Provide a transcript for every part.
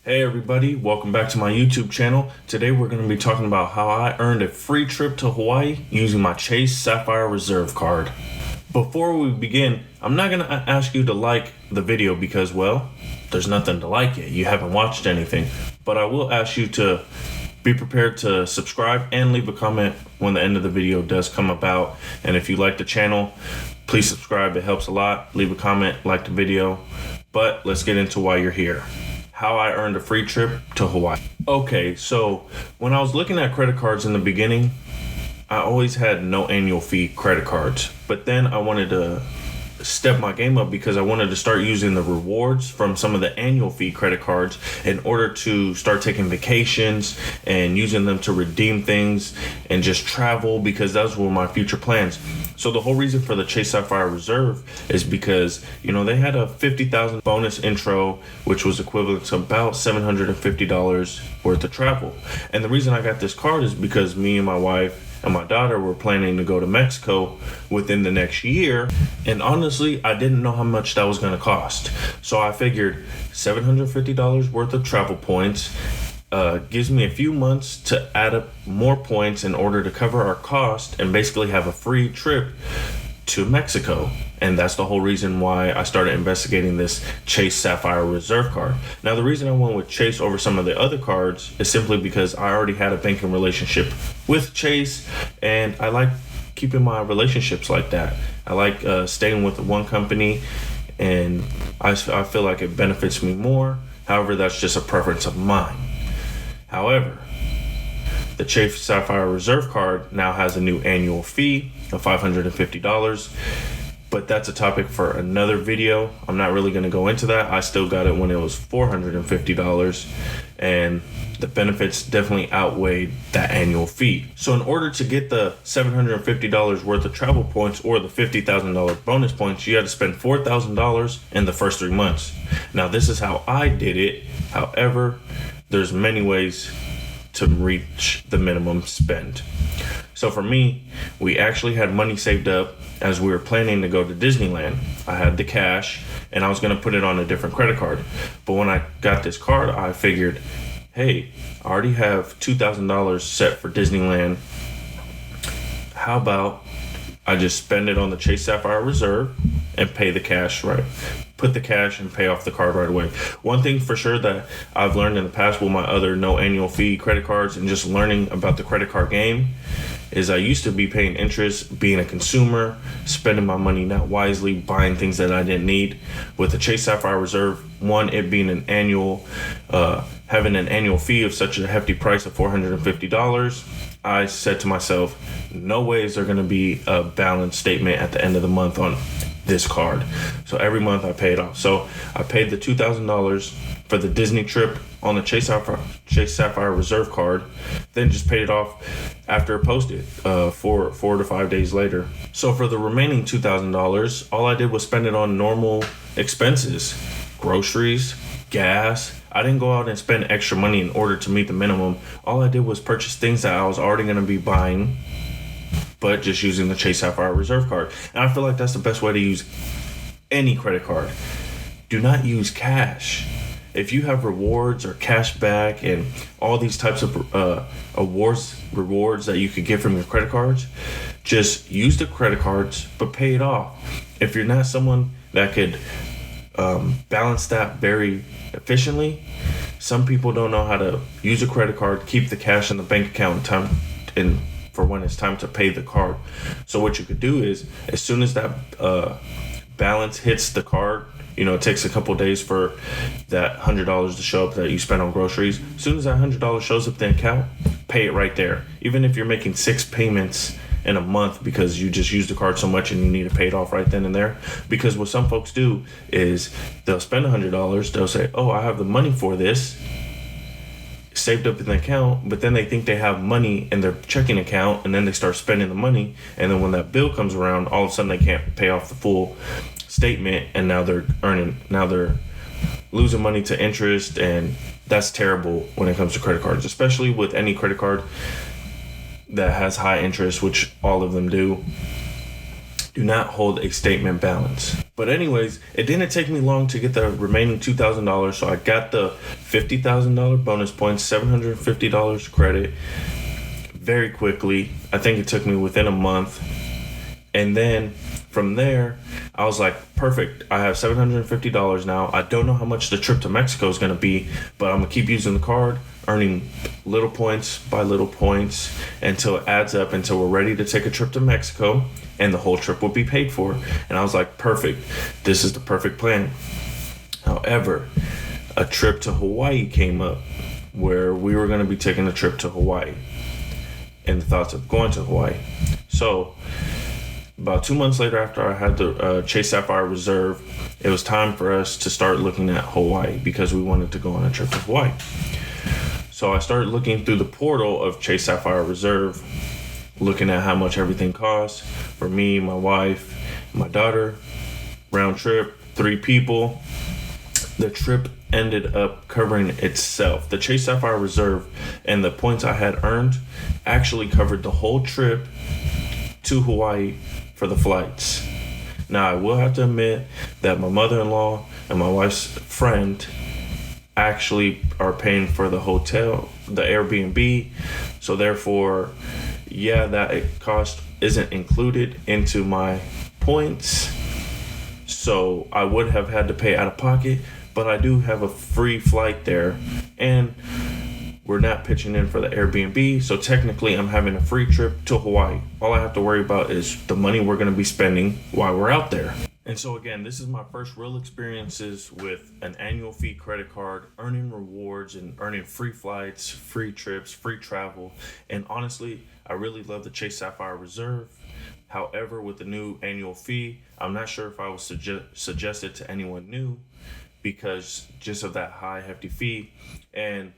Hey everybody, welcome back to my YouTube channel. Today we're going to be talking about how I earned a free trip to Hawaii using my Chase Sapphire Reserve card. Before we begin, I'm not going to ask you to like the video because, well, there's nothing to like yet. You haven't watched anything. But I will ask you to be prepared to subscribe and leave a comment when the end of the video does come about. And if you like the channel, please subscribe. It helps a lot. Leave a comment, like the video. But let's get into why you're here. How I earned a free trip to Hawaii. Okay, so when I was looking at credit cards in the beginning, I always had no annual fee credit cards. But then I wanted to step my game up because I wanted to start using the rewards from some of the annual fee credit cards in order to start taking vacations and using them to redeem things and just travel, because those were my future plans. So the whole reason for the Chase Sapphire Reserve is because, they had a $50,000 bonus intro, which was equivalent to about $750 worth of travel. And the reason I got this card is because me and my wife and my daughter were planning to go to Mexico within the next year. And honestly, I didn't know how much that was going to cost. So I figured $750 worth of travel points gives me a few months to add up more points in order to cover our cost and basically have a free trip to Mexico. And that's the whole reason why I started investigating this Chase Sapphire Reserve card. Now, the reason I went with Chase over some of the other cards is simply because I already had a banking relationship with Chase, and I like keeping my relationships like that. I like staying with one company, and I feel like it benefits me more. However, that's just a preference of mine. However, the Chase Sapphire Reserve card now has a new annual fee of $550. But that's a topic for another video. I'm not really going to go into that. I still got it when it was $450, and the benefits definitely outweighed that annual fee. So in order to get the $750 worth of travel points or the $50,000 bonus points, you had to spend $4,000 in the first 3 months. Now, this is how I did it. However, there's many ways to reach the minimum spend. So for me, we actually had money saved up as we were planning to go to Disneyland. I had the cash and I was going to put it on a different credit card. But when I got this card, I figured, hey, I already have $2,000 set for Disneyland. How about I just spend it on the Chase Sapphire Reserve and pay the cash right? Put the cash and pay off the card right away. One thing for sure that I've learned in the past with my other no annual fee credit cards and just learning about the credit card game is I used to be paying interest, being a consumer, spending my money not wisely, buying things that I didn't need. With the Chase Sapphire Reserve, one, it being an annual, having an annual fee of such a hefty price of $450, I said to myself, no way is there going to be a balance statement at the end of the month on this card. So every month I paid off. So I paid the $2,000 for the Disney trip on the Chase Sapphire Reserve card, then just paid it off after it posted 4 to 5 days later. So for the remaining $2,000, all I did was spend it on normal expenses, groceries, gas. I didn't go out and spend extra money in order to meet the minimum. All I did was purchase things that I was already going to be buying, but just using the Chase Sapphire Reserve card. And I feel like that's the best way to use any credit card. Do not use cash. If you have rewards or cash back and all these types of rewards that you could get from your credit cards, just use the credit cards, but pay it off. If you're not someone that could balance that very efficiently, some people don't know how to use a credit card, keep the cash in the bank account for when it's time to pay the card. So what you could do is, as soon as that balance hits the card, it takes a couple days for that $100 to show up that you spent on groceries. As soon as that $100 shows up in the account, pay it right there. Even if you're making 6 payments in a month because you just use the card so much and you need to pay it off right then and there. Because what some folks do is they'll spend $100, they'll say, oh, I have the money for this saved up in the account, but then they think they have money in their checking account, and then they start spending the money, and then when that bill comes around, all of a sudden they can't pay off the full statement, and now they're losing money to interest, and that's terrible when it comes to credit cards, especially with any credit card that has high interest, which all of them do. do not hold a statement balance. But anyways, it didn't take me long to get the remaining $2,000, so I got the $50,000 bonus points, $750 credit very quickly. I think it took me within a month. And then from there, I was like, perfect, I have $750 now. I don't know how much the trip to Mexico is going to be, but I'm going to keep using the card, earning little points by little points until it adds up, until we're ready to take a trip to Mexico, and the whole trip will be paid for. And I was like, perfect, this is the perfect plan. However, a trip to Hawaii came up where we were going to be taking a trip to Hawaii and the thoughts of going to Hawaii. So about 2 months later, after I had the Chase Sapphire Reserve, it was time for us to start looking at Hawaii because we wanted to go on a trip to Hawaii. So I started looking through the portal of Chase Sapphire Reserve, looking at how much everything costs for me, my wife, my daughter, round trip, 3 people. The trip ended up covering itself. The Chase Sapphire Reserve and the points I had earned actually covered the whole trip to Hawaii for the flights. Now, I will have to admit that my mother-in-law and my wife's friend actually are paying for the hotel, the Airbnb. So therefore, yeah, that cost isn't included into my points. So I would have had to pay out of pocket, but I do have a free flight there, and we're not pitching in for the Airbnb, so technically I'm having a free trip to Hawaii. All I have to worry about is the money we're going to be spending while we're out there. And so again, this is my first real experiences with an annual fee credit card, earning rewards and earning free flights, free trips, free travel. And honestly, I really love the Chase Sapphire Reserve. However, with the new annual fee, I'm not sure if I would suggest it to anyone new because just of that high hefty fee. And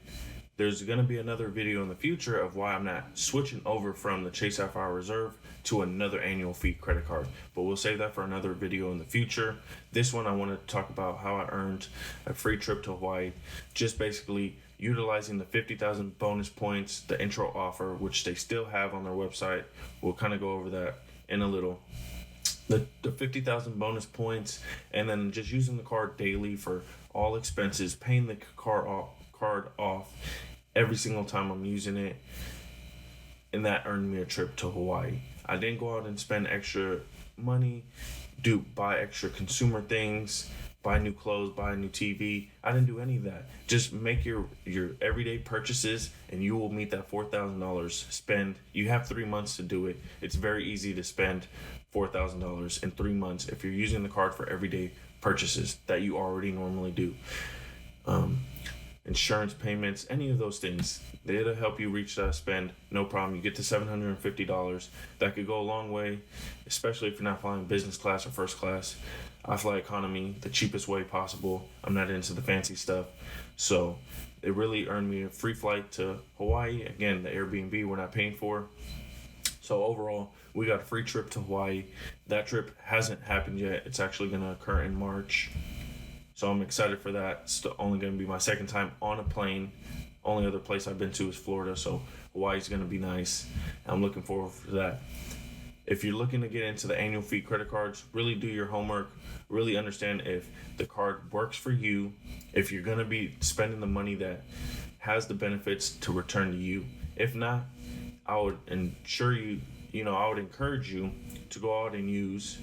there's going to be another video in the future of why I'm not switching over from the Chase Sapphire Reserve to another annual fee credit card. But we'll save that for another video in the future. This one I want to talk about how I earned a free trip to Hawaii. Just basically utilizing the 50,000 bonus points, the intro offer, which they still have on their website. We'll kind of go over that in a little. The 50,000 bonus points, and then just using the card daily for all expenses, paying the card off every single time I'm using it, and that earned me a trip to Hawaii. I didn't go out and spend extra money, buy extra consumer things, buy new clothes, buy a new TV. I didn't do any of that. Just make your everyday purchases and you will meet that $4,000 spend. You have 3 months to do it. It's very easy to spend $4,000 in 3 months if you're using the card for everyday purchases that you already normally do. Insurance payments, any of those things, it'll help you reach that spend, no problem. You get to $750. That could go a long way, especially if you're not flying business class or first class. I fly economy the cheapest way possible. I'm not into the fancy stuff. So it really earned me a free flight to Hawaii. Again, the Airbnb we're not paying for. So overall, we got a free trip to Hawaii. That trip hasn't happened yet. It's actually going to occur in March. So I'm excited for that. It's only going to be my second time on a plane. Only other place I've been to is Florida, so Hawaii's going to be nice. I'm looking forward to that. If you're looking to get into the annual fee credit cards, really do your homework. Really understand if the card works for you. If you're going to be spending the money that has the benefits to return to you. If not, I would encourage you to go out and use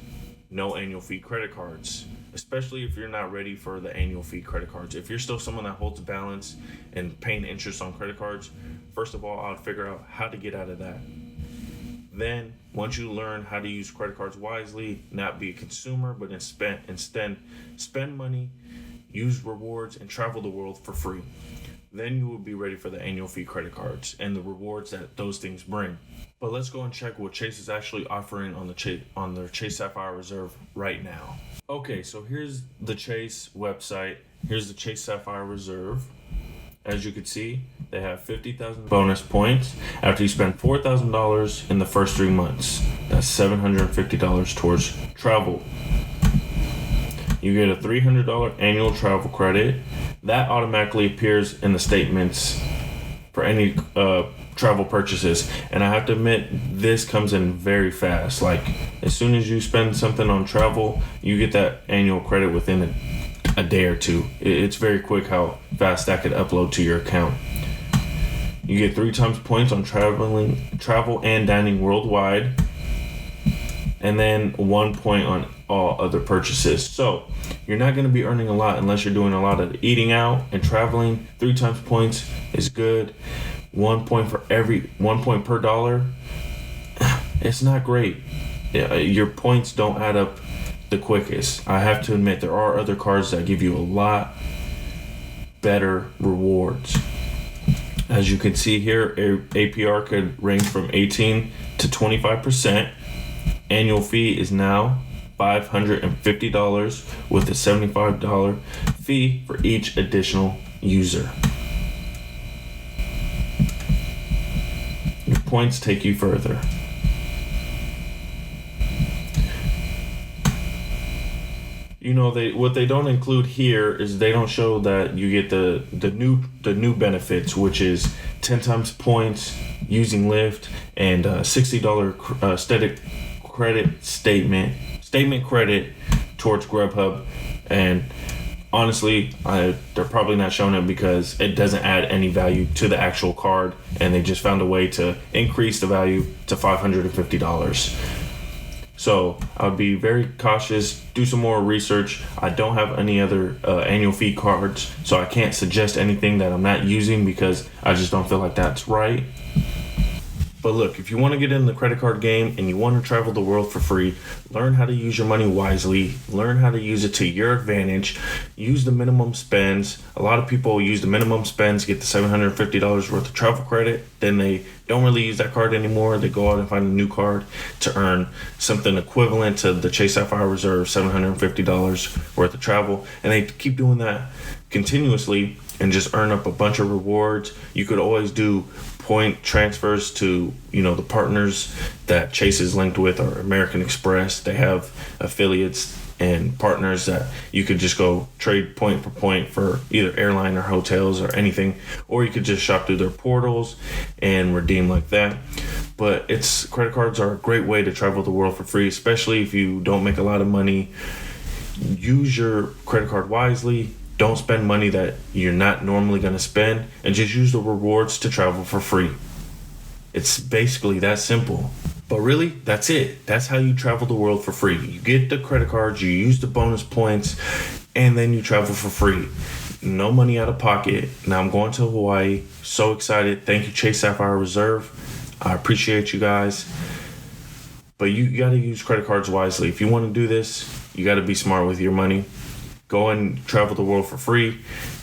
no annual fee credit cards, especially if you're not ready for the annual fee credit cards. If you're still someone that holds a balance and paying interest on credit cards, first of all, I'll figure out how to get out of that. Then, once you learn how to use credit cards wisely, not be a consumer, but instead spend money, use rewards, and travel the world for free. Then you will be ready for the annual fee credit cards and the rewards that those things bring. But let's go and check what Chase is actually offering on their Chase Sapphire Reserve right now. Okay, so here's the Chase website. Here's the Chase Sapphire Reserve. As you can see, they have 50,000 bonus points after you spend $4,000 in the first 3 months. That's $750 towards travel. You get a $300 annual travel credit. That automatically appears in the statements for any travel purchases. And I have to admit, this comes in very fast. Like, as soon as you spend something on travel, you get that annual credit within a day or two. It's very quick how fast that could upload to your account. You get 3 times points on travel and dining worldwide, and then 1 point on all other purchases. So you're not going to be earning a lot unless you're doing a lot of eating out and traveling. 3 times points is good. 1 point for every 1 point per dollar. It's not great. Your points don't add up the quickest. I have to admit, there are other cards that give you a lot better rewards. As you can see here, APR could range from 18 to 25%. Annual fee is now $550 with a $75 fee for each additional user. Your points take you further. You know, what they don't include here is they don't show that you get the new benefits, which is 10 times points using Lyft and $60 statement credit towards Grubhub. And honestly, they're probably not showing it because it doesn't add any value to the actual card, and they just found a way to increase the value to $550. So I would be very cautious, do some more research. I don't have any other annual fee cards, so I can't suggest anything that I'm not using because I just don't feel like that's right. But look, if you want to get in the credit card game and you want to travel the world for free, learn how to use your money wisely, learn how to use it to your advantage, use the minimum spends. A lot of people use the minimum spends, get the $750 worth of travel credit, then they don't really use that card anymore. They go out and find a new card to earn something equivalent to the Chase Sapphire Reserve, $750 worth of travel, and they keep doing that continuously and just earn up a bunch of rewards. You could always do point transfers to, the partners that Chase is linked with, or American Express. They have affiliates and partners that you could just go trade point for point for either airline or hotels or anything, or you could just shop through their portals and redeem like that. But credit cards are a great way to travel the world for free, especially if you don't make a lot of money. Use your credit card wisely. Don't spend money that you're not normally going to spend, and just use the rewards to travel for free. It's basically that simple. But really, that's it. That's how you travel the world for free. You get the credit cards, you use the bonus points, and then you travel for free. No money out of pocket. Now I'm going to Hawaii. So excited. Thank you, Chase Sapphire Reserve. I appreciate you guys. But you got to use credit cards wisely. If you want to do this, you got to be smart with your money. Go and travel the world for free.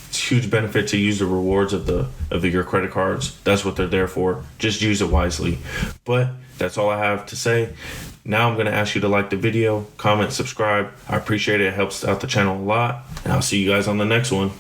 It's a huge benefit to use the rewards of your credit cards. That's what they're there for. Just use it wisely. But that's all I have to say. Now I'm going to ask you to like the video, comment, subscribe. I appreciate it. It helps out the channel a lot. And I'll see you guys on the next one.